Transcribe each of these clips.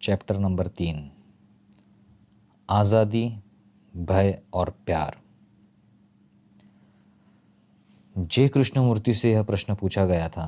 Chapter number 3, आज़ादी, भय और प्यार। जे कृष्णमूर्ति से यह प्रश्न पूछा गया था।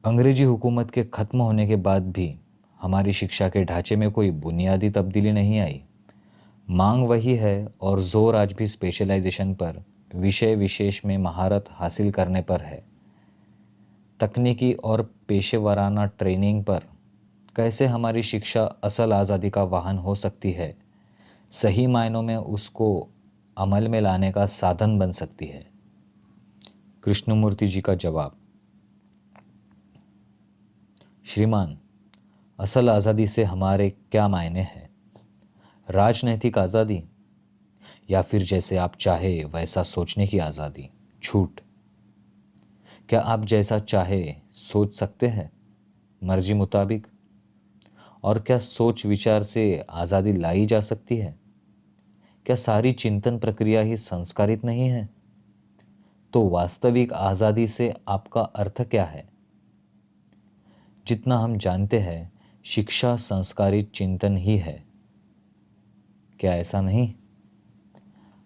अंग्रेजी हुकूमत के ख़त्म होने के बाद भी हमारी शिक्षा के ढांचे में कोई बुनियादी तब्दीली नहीं आई। मांग वही है और जोर आज भी स्पेशलाइजेशन पर, विषय विशेष में महारत हासिल करने पर है। तकनीकी और पेशेवराना ट्रेनिंग पर कैसे हमारी शिक्षा असल आज़ादी का वाहन हो सकती है, सही मायनों में उसको अमल में लाने का साधन बन सकती है। कृष्णमूर्ति जी का जवाब। श्रीमान, असल आज़ादी से हमारे क्या मायने हैं? राजनैतिक आज़ादी, या फिर जैसे आप चाहे वैसा सोचने की आज़ादी? छूट। क्या आप जैसा चाहे सोच सकते हैं, मर्जी मुताबिक? और क्या सोच विचार से आज़ादी लाई जा सकती है? क्या सारी चिंतन प्रक्रिया ही संस्कारित नहीं है? तो वास्तविक आज़ादी से आपका अर्थ क्या है? जितना हम जानते हैं, शिक्षा संस्कारित चिंतन ही है। क्या ऐसा नहीं?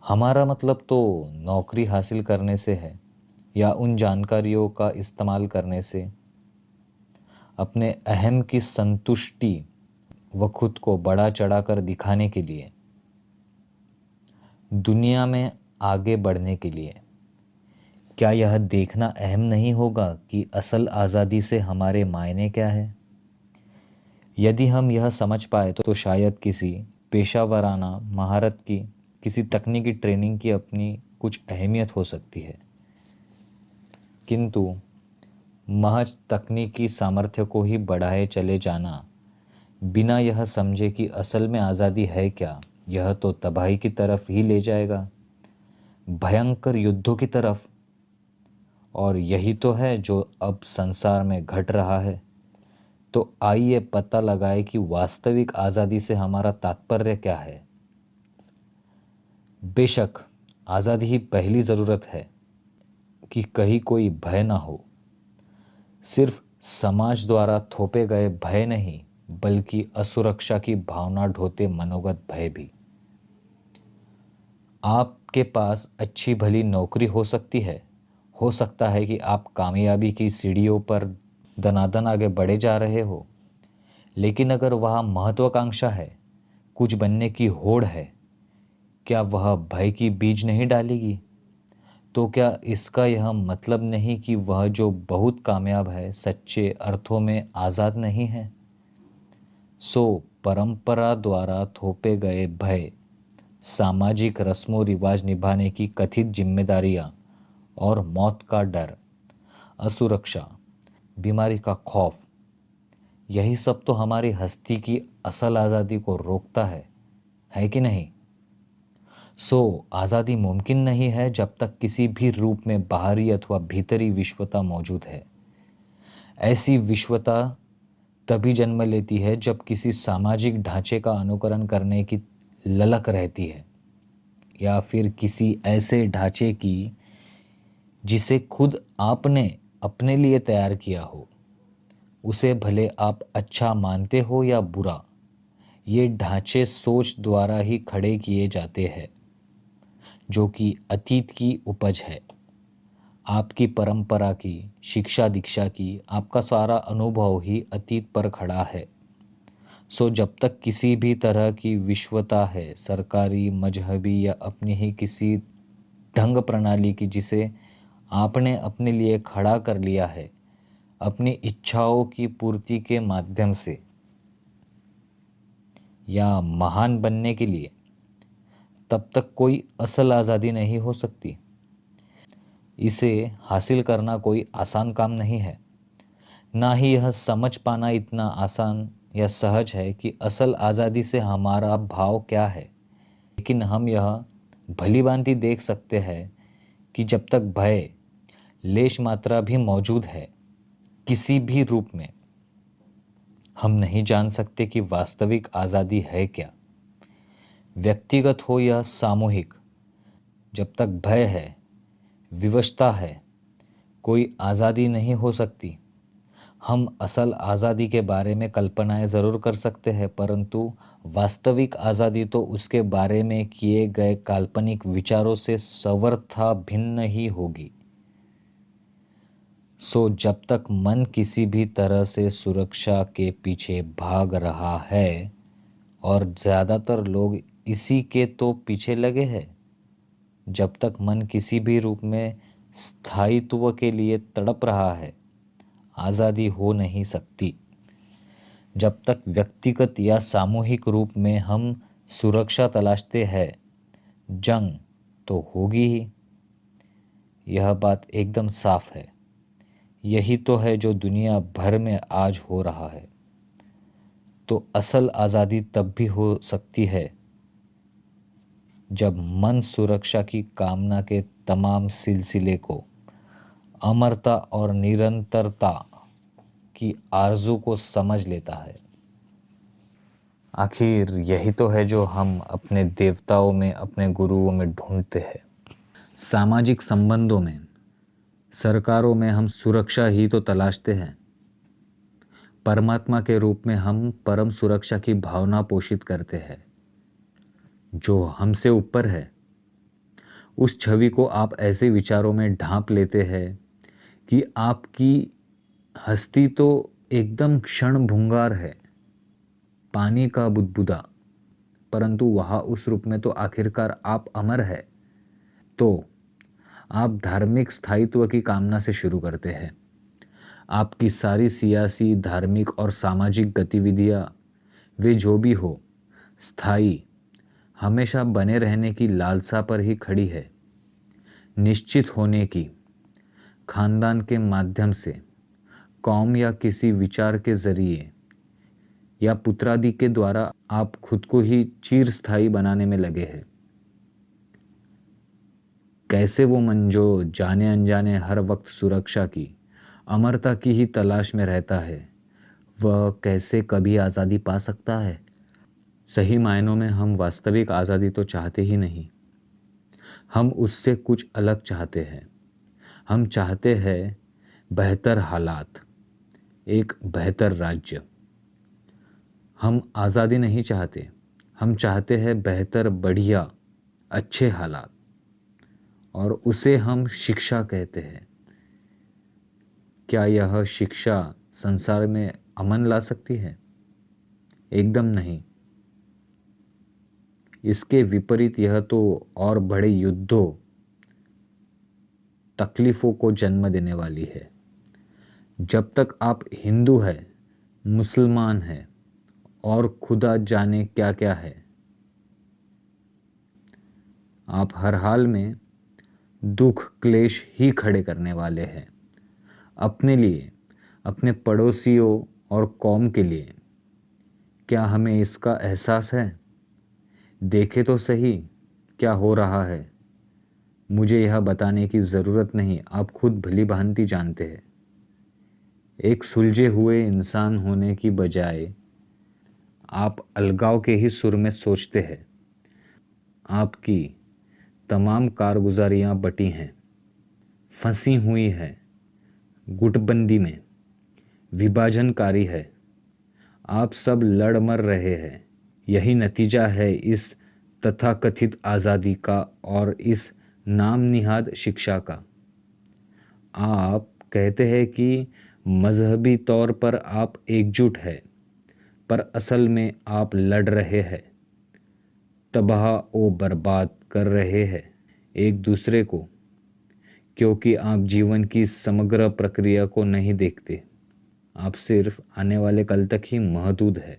हमारा मतलब तो नौकरी हासिल करने से है, या उन जानकारियों का इस्तेमाल करने से अपने अहम की संतुष्टि व खुद को बड़ा चढ़ाकर दिखाने के लिए, दुनिया में आगे बढ़ने के लिए। क्या यह देखना अहम नहीं होगा कि असल आज़ादी से हमारे मायने क्या है? यदि हम यह समझ पाए तो शायद किसी पेशावराना महारत की, किसी तकनीकी ट्रेनिंग की अपनी कुछ अहमियत हो सकती है। किंतु महज तकनीकी सामर्थ्य को ही बढ़ाए चले जाना बिना यह समझे कि असल में आज़ादी है क्या, यह तो तबाही की तरफ ही ले जाएगा, भयंकर युद्धों की तरफ। और यही तो है जो अब संसार में घट रहा है। तो आइए पता लगाए कि वास्तविक आज़ादी से हमारा तात्पर्य क्या है। बेशक आज़ादी ही पहली ज़रूरत है कि कहीं कोई भय ना हो। सिर्फ समाज द्वारा थोपे गए भय नहीं, बल्कि असुरक्षा की भावना ढोते मनोगत भय भी। आपके पास अच्छी भली नौकरी हो सकती है, हो सकता है कि आप कामयाबी की सीढ़ियों पर दनादन आगे बढ़े जा रहे हो, लेकिन अगर वह महत्वाकांक्षा है, कुछ बनने की होड़ है, क्या वह भय की बीज नहीं डालेगी? तो क्या इसका यह मतलब नहीं कि वह जो बहुत कामयाब है सच्चे अर्थों में आज़ाद नहीं है? सो परंपरा द्वारा थोपे गए भय, सामाजिक रस्मों रिवाज निभाने की कथित जिम्मेदारियां और मौत का डर, असुरक्षा, बीमारी का खौफ, यही सब तो हमारी हस्ती की असल आज़ादी को रोकता है कि नहीं? सो आज़ादी मुमकिन नहीं है जब तक किसी भी रूप में बाहरी अथवा भीतरी विश्वता मौजूद है। ऐसी विश्वता तभी जन्म लेती है जब किसी सामाजिक ढांचे का अनुकरण करने की ललक रहती है, या फिर किसी ऐसे ढांचे की जिसे खुद आपने अपने लिए तैयार किया हो। उसे भले आप अच्छा मानते हो या बुरा, ये ढांचे सोच द्वारा ही खड़े किए जाते हैं, जो कि अतीत की उपज है। आपकी परंपरा की, शिक्षा दीक्षा की, आपका सारा अनुभव ही अतीत पर खड़ा है। सो जब तक किसी भी तरह की विश्वता है, सरकारी, मजहबी या अपनी ही किसी ढंग प्रणाली की जिसे आपने अपने लिए खड़ा कर लिया है अपनी इच्छाओं की पूर्ति के माध्यम से या महान बनने के लिए, तब तक कोई असल आज़ादी नहीं हो सकती। इसे हासिल करना कोई आसान काम नहीं है, ना ही यह समझ पाना इतना आसान या सहज है कि असल आज़ादी से हमारा भाव क्या है। लेकिन हम यह भली भांति देख सकते हैं कि जब तक भय लेश मात्रा भी मौजूद है किसी भी रूप में, हम नहीं जान सकते कि वास्तविक आज़ादी है क्या, व्यक्तिगत हो या सामूहिक। जब तक भय है, विवशता है, कोई आज़ादी नहीं हो सकती। हम असल आज़ादी के बारे में कल्पनाएं ज़रूर कर सकते हैं, परंतु वास्तविक आज़ादी तो उसके बारे में किए गए काल्पनिक विचारों से सर्वथा भिन्न ही होगी। सो जब तक मन किसी भी तरह से सुरक्षा के पीछे भाग रहा है, और ज़्यादातर लोग इसी के तो पीछे लगे हैं, जब तक मन किसी भी रूप में स्थायित्व के लिए तड़प रहा है, आज़ादी हो नहीं सकती। जब तक व्यक्तिगत या सामूहिक रूप में हम सुरक्षा तलाशते हैं, जंग तो होगी ही। यह बात एकदम साफ है। यही तो है जो दुनिया भर में आज हो रहा है। तो असल आज़ादी तब भी हो सकती है जब मन सुरक्षा की कामना के तमाम सिलसिले को, अमरता और निरंतरता की आरज़ू को समझ लेता है। आखिर यही तो है जो हम अपने देवताओं में, अपने गुरुओं में ढूंढते हैं। सामाजिक संबंधों में, सरकारों में हम सुरक्षा ही तो तलाशते हैं। परमात्मा के रूप में हम परम सुरक्षा की भावना पोषित करते हैं, जो हमसे ऊपर है। उस छवि को आप ऐसे विचारों में ढांप लेते हैं कि आपकी हस्ती तो एकदम क्षणभंगुर है, पानी का बुदबुदा, परंतु वहाँ उस रूप में तो आखिरकार आप अमर है। तो आप धार्मिक स्थायित्व की कामना से शुरू करते हैं। आपकी सारी सियासी, धार्मिक और सामाजिक गतिविधियाँ, वे जो भी हो, स्थायी, हमेशा बने रहने की लालसा पर ही खड़ी है। निश्चित होने की, खानदान के माध्यम से, कौम या किसी विचार के जरिए या पुत्रादि के द्वारा आप खुद को ही चिरस्थायी बनाने में लगे हैं। कैसे वो मन जो जाने अनजाने हर वक्त सुरक्षा की, अमरता की ही तलाश में रहता है, वह कैसे कभी आज़ादी पा सकता है? सही मायनों में हम वास्तविक आज़ादी तो चाहते ही नहीं। हम उससे कुछ अलग चाहते हैं। हम चाहते हैं बेहतर हालात, एक बेहतर राज्य। हम आज़ादी नहीं चाहते, हम चाहते हैं बेहतर, बढ़िया, अच्छे हालात, और उसे हम शिक्षा कहते हैं। क्या यह शिक्षा संसार में अमन ला सकती है? एकदम नहीं। इसके विपरीत यह तो और बड़े युद्धों, तकलीफ़ों को जन्म देने वाली है। जब तक आप हिंदू हैं, मुसलमान हैं और खुदा जाने क्या क्या है, आप हर हाल में दुख क्लेश ही खड़े करने वाले हैं, अपने लिए, अपने पड़ोसियों और कौम के लिए। क्या हमें इसका एहसास है? देखे तो सही क्या हो रहा है। मुझे यह बताने की ज़रूरत नहीं, आप खुद भली भांति जानते हैं। एक सुलझे हुए इंसान होने की बजाय आप अलगाव के ही सुर में सोचते हैं। आपकी तमाम कारगुजारियाँ बटी हैं, फंसी हुई हैं, गुटबंदी में, विभाजनकारी है। आप सब लड़ मर रहे हैं। यही नतीजा है इस तथाकथित आज़ादी का और इस नाम निहाद शिक्षा का। आप कहते हैं कि मजहबी तौर पर आप एकजुट हैं, पर असल में आप लड़ रहे हैं, तबाह व बर्बाद कर रहे हैं एक दूसरे को, क्योंकि आप जीवन की समग्र प्रक्रिया को नहीं देखते। आप सिर्फ आने वाले कल तक ही महदूद है,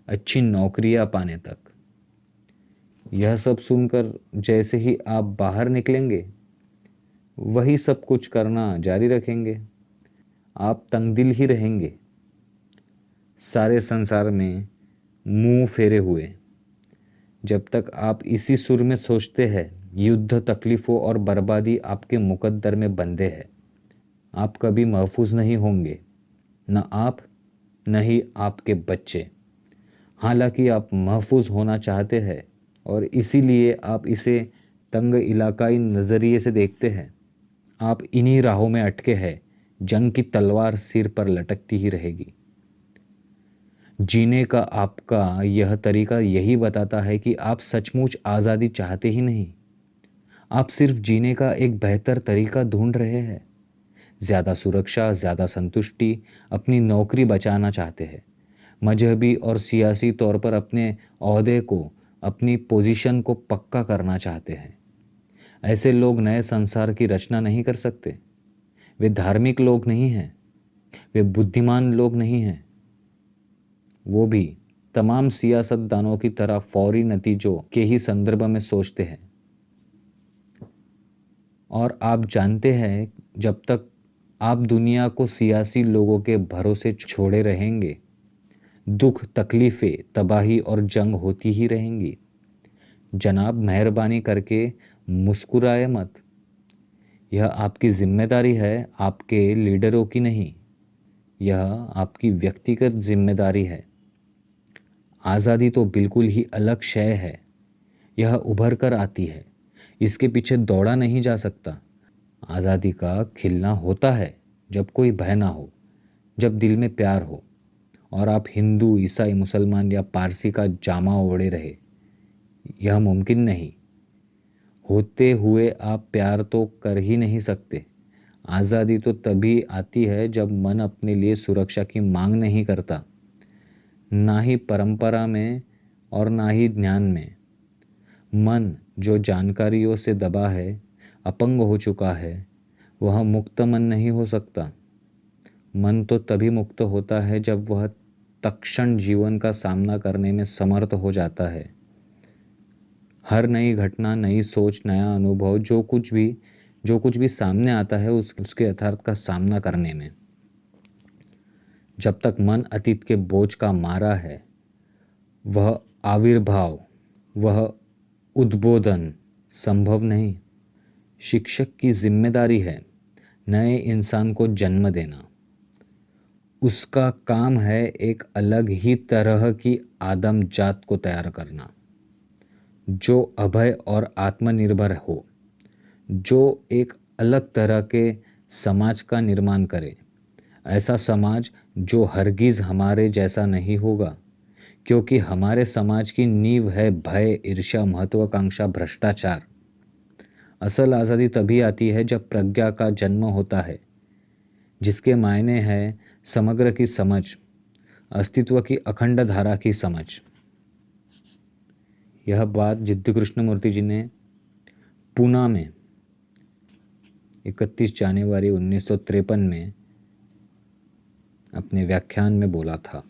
अच्छी नौकरियां पाने तक। यह सब सुनकर जैसे ही आप बाहर निकलेंगे, वही सब कुछ करना जारी रखेंगे। आप तंगदिल ही रहेंगे, सारे संसार में मुंह फेरे हुए। जब तक आप इसी सुर में सोचते हैं, युद्ध, तकलीफ़ों और बर्बादी आपके मुकद्दर में बंधे हैं, आप कभी महफूज नहीं होंगे, न आप, न ही आपके बच्चे। हालांकि आप महफूज होना चाहते हैं और इसीलिए आप इसे तंग इलाकाई नज़रिए से देखते हैं। आप इन्हीं राहों में अटके हैं जंग की तलवार सिर पर लटकती ही रहेगी। जीने का आपका यह तरीका यही बताता है कि आप सचमुच आज़ादी चाहते ही नहीं, आप सिर्फ जीने का एक बेहतर तरीका ढूंढ रहे हैं। ज़्यादा सुरक्षा, ज़्यादा संतुष्टि, अपनी नौकरी बचाना चाहते हैं। मजहबी और सियासी तौर पर अपने ओहदे को, अपनी पोजीशन को पक्का करना चाहते हैं। ऐसे लोग नए संसार की रचना नहीं कर सकते। वे धार्मिक लोग नहीं हैं, वे बुद्धिमान लोग नहीं हैं। वो भी तमाम सियासतदानों की तरह फौरी नतीजों के ही संदर्भ में सोचते हैं। और आप जानते हैं, जब तक आप दुनिया को सियासी लोगों के भरोसे छोड़े रहेंगे, दुख, तकलीफ़ें, तबाही और जंग होती ही रहेंगी। जनाब, मेहरबानी करके मुस्कुराए मत। यह आपकी जिम्मेदारी है, आपके लीडरों की नहीं। यह आपकी व्यक्तिगत जिम्मेदारी है। आज़ादी तो बिल्कुल ही अलग शय है। यह उभर कर आती है, इसके पीछे दौड़ा नहीं जा सकता। आज़ादी का खिलना होता है जब कोई भय ना हो, जब दिल में प्यार हो, और आप हिंदू, ईसाई, मुसलमान या पारसी का जामा ओढ़े रहे। यह मुमकिन नहीं। होते हुए आप प्यार तो कर ही नहीं सकते। आज़ादी तो तभी आती है जब मन अपने लिए सुरक्षा की मांग नहीं करता, ना ही परंपरा में और ना ही ज्ञान में। मन जो जानकारियों से दबा है, अपंग हो चुका है, वह मुक्त मन नहीं हो सकता। मन तो तभी मुक्त होता है जब वह तत्क्षण जीवन का सामना करने में समर्थ हो जाता है। हर नई घटना, नई सोच, नया अनुभव, जो कुछ भी सामने आता है उसके यथार्थ का सामना करने में। जब तक मन अतीत के बोझ का मारा है, वह आविर्भाव, वह उद्बोधन संभव नहीं। शिक्षक की जिम्मेदारी है नए इंसान को जन्म देना। उसका काम है एक अलग ही तरह की आदम जात को तैयार करना, जो अभय और आत्मनिर्भर हो, जो एक अलग तरह के समाज का निर्माण करे। ऐसा समाज जो हरगिज़ हमारे जैसा नहीं होगा, क्योंकि हमारे समाज की नींव है भय, ईर्ष्या, महत्वाकांक्षा, भ्रष्टाचार। असल आज़ादी तभी आती है जब प्रज्ञा का जन्म होता है, जिसके मायने हैं समग्र की समझ, अस्तित्व की अखंड धारा की समझ। यह बात जिद्दू कृष्णमूर्ति जी ने पूना में 31 जनवरी 1953 में अपने व्याख्यान में बोला था।